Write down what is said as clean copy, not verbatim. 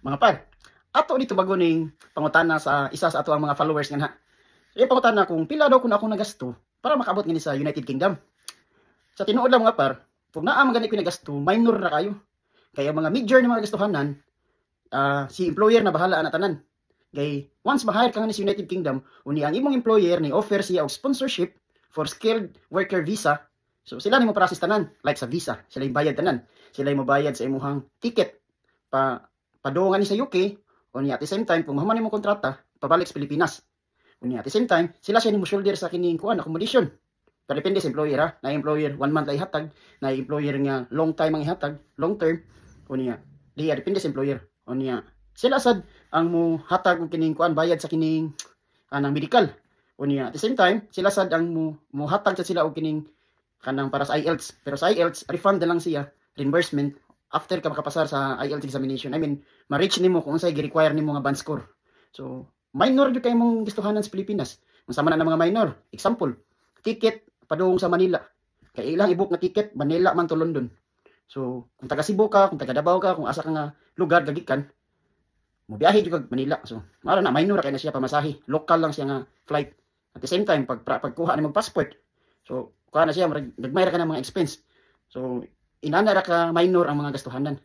Mga par, ato dito bago ning pangutana sa isa sa ato ang mga followers nga na. Yung pangutana kung pila daw kun ako nagasto para makaabot ngini sa United Kingdom. Sa tinuod lang mga par, kung naa man gani ko nagasto, minor na kayo. Kaya mga major na mga gastuhanan, si employer na bahala na tanan. Kay once ma-hire ka nga ni sa United Kingdom, uni ang imong employer ni offer siya og sponsorship for skilled worker visa. So sila nimo process tanan, like sa visa, sila yung bayad tanan. Sila yung mabayad sa imong ticket padungan ni sa UK, unya at the same time kung mahuman nimo kontrata, pabalik sa Pilipinas. Unya at the same time, sila siya nimo shoulder sa kining kuan accommodation. Pero depende sa employer ha. Na employer 1 month ay hatag, na employer nga long time ang ihatag, long term. Unya, diya depende sa employer. Unya, sila sad ang mo hatag og kining kuan bayad sa kining kanang medical. Unya, at the same time, sila sad ang mo hatag sa sila og kining kanang para sa IELTS. Pero sa IELTS, refund na lang siya, reimbursement after ka makapasar sa IELTS examination. I mean, ma-reach nimo kung unsay gi-require nimo nga band score. So, minor gyud kay mong gustuhanan sa Pilipinas. Unsama na mga minor. Example, ticket padung sa Manila. Kay ilang i-book nga ticket Manila man to London. So, kung taga Cebu ka, kung taga Davao ka, kung asa ka nga lugar gagikan, mo biyahe jud kag Manila. So, mara na minor kay na siya pamasahe. Local lang siya nga flight. At the same time, pagkuha ni mag passport. So, kuha na siya, nagmayra ka ng mga expense. So, inana ra ka minor ang mga gastuhanan.